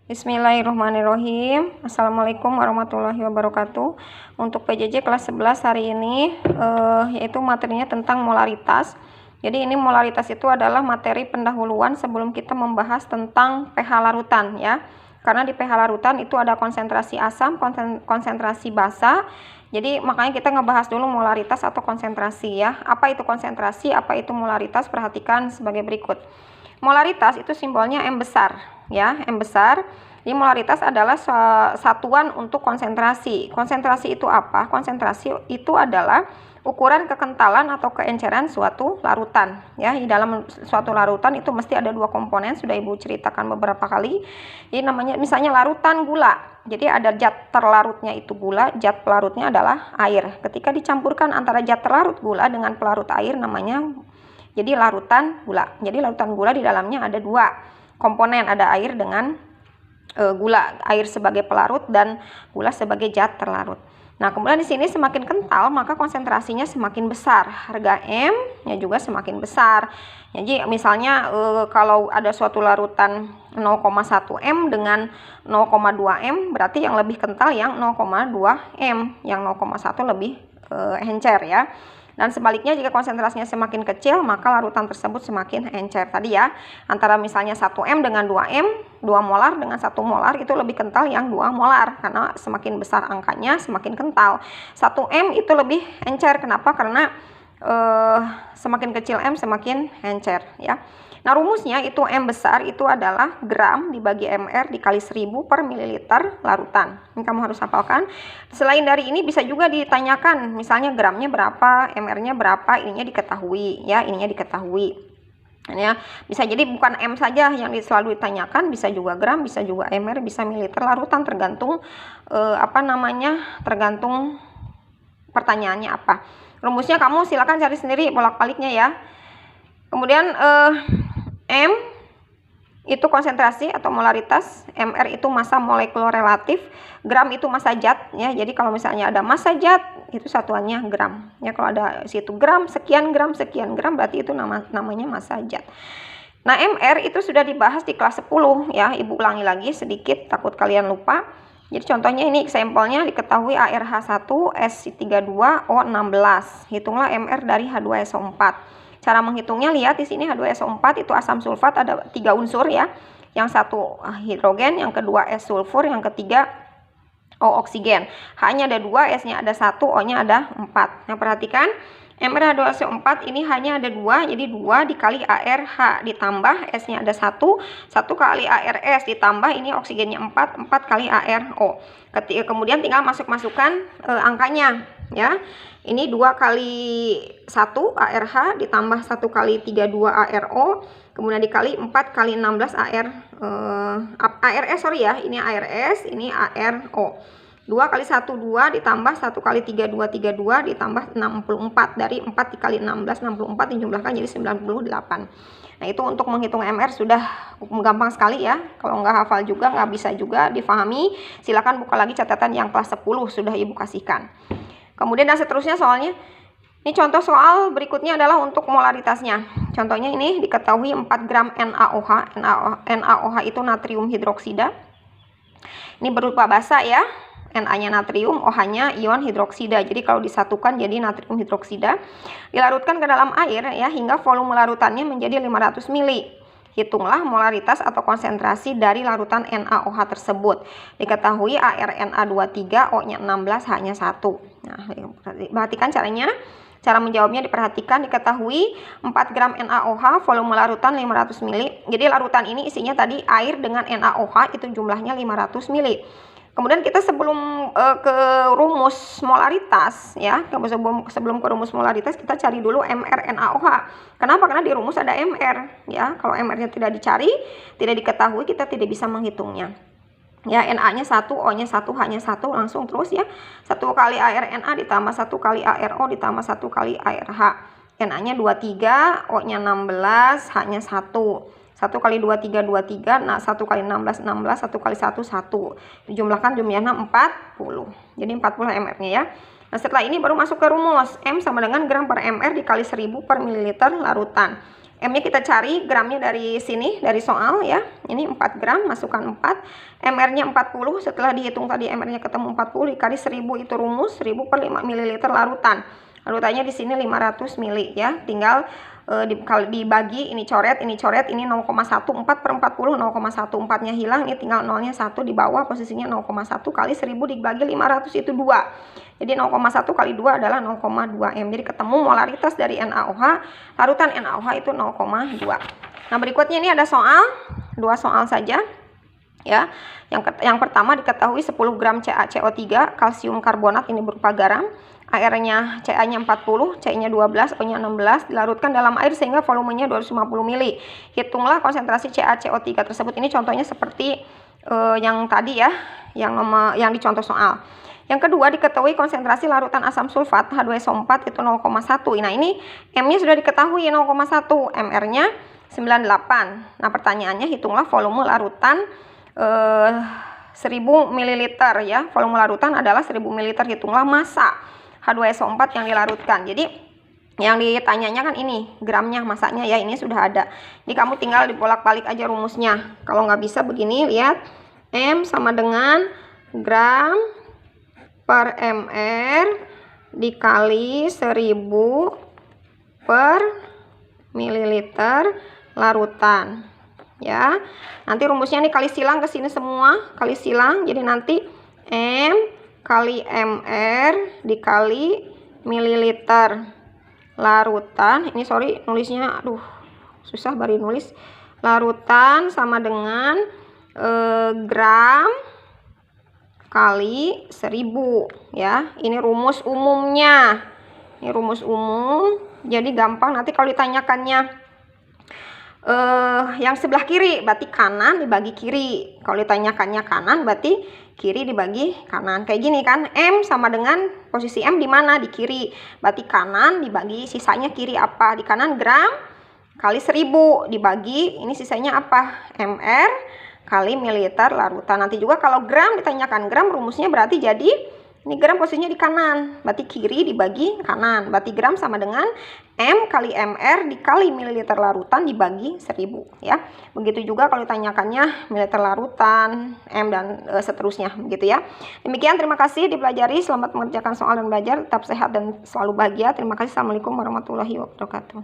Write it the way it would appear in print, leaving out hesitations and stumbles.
Bismillahirrahmanirrahim. Assalamualaikum warahmatullahi wabarakatuh. Untuk PJJ kelas 11 hari ini yaitu materinya tentang molaritas. Jadi ini molaritas itu adalah materi pendahuluan sebelum kita membahas tentang pH larutan ya. Karena di pH larutan itu ada konsentrasi asam, konsentrasi basa. Jadi makanya kita ngebahas dulu molaritas atau konsentrasi ya. Apa itu konsentrasi, apa itu molaritas? Perhatikan sebagai berikut. Molaritas itu simbolnya M besar ya, M besar. Jadi molaritas adalah satuan untuk konsentrasi. Konsentrasi itu apa? Konsentrasi itu adalah ukuran kekentalan atau keenceran suatu larutan ya. Di dalam suatu larutan itu mesti ada dua komponen, sudah Ibu ceritakan beberapa kali. Jadi namanya misalnya larutan gula. Jadi ada zat terlarutnya itu gula, zat pelarutnya adalah air. Ketika dicampurkan antara zat terlarut gula dengan pelarut air namanya jadi larutan gula. Jadi larutan gula di dalamnya ada dua komponen, ada air dengan gula, air sebagai pelarut dan gula sebagai zat terlarut. Nah, kemudian di sini semakin kental maka konsentrasinya semakin besar, harga M-nya juga semakin besar. Jadi misalnya kalau ada suatu larutan 0,1 M dengan 0,2 M, berarti yang lebih kental yang 0,2 M, yang 0,1 lebih encer ya. Dan sebaliknya jika konsentrasinya semakin kecil maka larutan tersebut semakin encer. Tadi ya, antara misalnya 1M dengan 2M, 2 molar dengan 1 molar itu lebih kental yang 2 molar. Karena semakin besar angkanya semakin kental. 1M itu lebih encer. Kenapa? Karena semakin kecil M semakin encer ya. Nah rumusnya itu M besar itu adalah gram dibagi MR dikali 1000 per mililiter larutan. Ini kamu harus hafalkan. Selain dari ini bisa juga ditanyakan misalnya gramnya berapa, MR-nya berapa, ininya diketahui ya, ininya diketahui. Ya, bisa jadi bukan M saja yang selalu ditanyakan, bisa juga gram, bisa juga MR, bisa mililiter larutan tergantung tergantung pertanyaannya apa. Rumusnya kamu silakan cari sendiri bolak-baliknya ya. Kemudian M itu konsentrasi atau molaritas, MR itu massa molekular relatif, gram itu massa zat ya. Jadi kalau misalnya ada massa zat itu satuannya gram. Ya kalau ada situ gram sekian gram berarti itu namanya massa zat. Nah, MR itu sudah dibahas di kelas 10 ya. Ibu ulangi lagi sedikit takut kalian lupa. Jadi contohnya ini sampelnya diketahui ARH1 S32O16. Hitunglah MR dari H2SO4. Cara menghitungnya lihat di sini H2SO4 itu asam sulfat ada 3 unsur ya. Yang satu hidrogen, yang kedua S sulfur, yang ketiga O oksigen. H-nya ada 2, S-nya ada 1, O-nya ada 4. Nah, perhatikan MR H2SO4 ini hanya ada 2, jadi 2 dikali ARH ditambah S-nya ada 1, 1 kali ARS ditambah ini oksigennya 4, 4 kali ARO. Kemudian tinggal masukkan angkanya ya. Ini 2 kali 1 ARH ditambah 1 kali 32 ARO, kemudian dikali 4 kali 16 ARS sorry ya, ini ARS, ini ARO. 2 kali 1 2 ditambah 1 kali 32 32 ditambah 64, dari 4 dikali 16 64 dijumlahkan jadi 98. Nah itu untuk menghitung MR sudah gampang sekali ya. Kalau nggak hafal juga, nggak bisa juga difahami, silakan buka lagi catatan yang kelas 10 sudah Ibu kasihkan. Kemudian dan seterusnya soalnya. Ini contoh soal berikutnya adalah untuk molaritasnya. Contohnya ini diketahui 4 gram NaOH. NaOH itu natrium hidroksida. Ini berupa basa ya. Na-nya natrium, OH-nya ion hidroksida. Jadi kalau disatukan jadi natrium hidroksida. Dilarutkan ke dalam air ya hingga volume larutannya menjadi 500 ml. Hitunglah molaritas atau konsentrasi dari larutan NaOH tersebut. Diketahui ArNa23, O-nya 16, H-nya 1. Nah, perhatikan caranya. Cara menjawabnya diperhatikan. Diketahui 4 gram NaOH, volume larutan 500 ml. Jadi larutan ini isinya tadi air dengan NaOH itu jumlahnya 500 ml. Kemudian kita sebelum ke rumus molaritas ya, sebelum ke rumus molaritas kita cari dulu MR NaOH. Kenapa? Karena di rumus ada MR ya. Kalau MR-nya tidak dicari, tidak diketahui, kita tidak bisa menghitungnya. Ya, Na-nya 1, O-nya 1, H-nya 1, langsung terus ya. 1 kali ARNa ditambah 1 kali ARO ditambah 1 kali ARH. Na-nya 23, O-nya 16, H-nya 1. 1 kali 23 23, nah 1 kali 16 16, 1 kali 1 1. Dijumlahkan jumlahnya 40. Jadi 40 MR-nya ya. Nah, setelah ini baru masuk ke rumus. M sama dengan gram per MR dikali 1000 per mililiter larutan. M-nya kita cari, gramnya dari sini, dari soal ya. Ini 4 gram, masukkan 4. MR-nya 40, setelah dihitung tadi MR-nya ketemu 40, dikali 1000 itu rumus, 1000 per 5 ml larutan. Larutannya di sini 500 ml ya. Tinggal dibagi, ini coret, ini 0,1, 4 per 40, 0,1, 4-nya hilang, ini tinggal nolnya 1 di bawah, posisinya 0,1 kali 1000 dibagi 500 itu 2. Jadi 0,1 kali 2 adalah 0,2 M. Jadi ketemu molaritas dari NaOH, larutan NaOH itu 0,2. Nah, berikutnya ini ada soal, 2 soal saja. Ya, yang pertama diketahui 10 gram CaCO3 kalsium karbonat ini berupa garam. Airnya CA-nya 40, C-nya 12, O-nya 16, dilarutkan dalam air sehingga volumenya 250 ml. Hitunglah konsentrasi CaCO3 tersebut. Ini contohnya seperti yang tadi ya, yang di contoh soal. Yang kedua diketahui konsentrasi larutan asam sulfat H2SO4 itu 0,1. Nah, ini M-nya sudah diketahui 0,1, MR-nya 98. Nah, pertanyaannya hitunglah volume larutan 1000 ml ya. Volume larutan adalah 1000 ml. Hitunglah massa H2SO4 yang dilarutkan. Jadi yang ditanyanya kan ini gramnya, masanya ya, ini sudah ada. Jadi kamu tinggal dibolak-balik aja rumusnya. Kalau nggak bisa begini, lihat M sama dengan gram per MR dikali 1000 per mililiter larutan ya. Nanti rumusnya nih kali silang ke sini semua, kali silang. Jadi nanti M kali MR dikali mililiter larutan. Ini sorry nulisnya, aduh susah bari nulis. Larutan sama dengan gram kali 1000 ya. Ini rumus umumnya. Ini rumus umum. Jadi gampang nanti kalau ditanyakannya yang sebelah kiri berarti kanan dibagi kiri. Kalau ditanyakannya kanan berarti kiri dibagi kanan. Kayak gini kan, M sama dengan posisi M di mana? Di kiri. Berarti kanan dibagi sisanya kiri apa? Di kanan gram kali 1000 dibagi ini sisanya apa? MR kali mililiter larutan. Nanti juga kalau gram ditanyakan gram, rumusnya berarti jadi ini gram posisinya di kanan, berarti kiri dibagi kanan. Berarti gram sama dengan M kali MR dikali mililiter larutan dibagi 1000 ya. Begitu juga kalau ditanyakannya mililiter larutan, M dan seterusnya begitu ya. Demikian, terima kasih dipelajari. Selamat mengerjakan soal dan belajar. Tetap sehat dan selalu bahagia. Terima kasih. Assalamualaikum warahmatullahi wabarakatuh.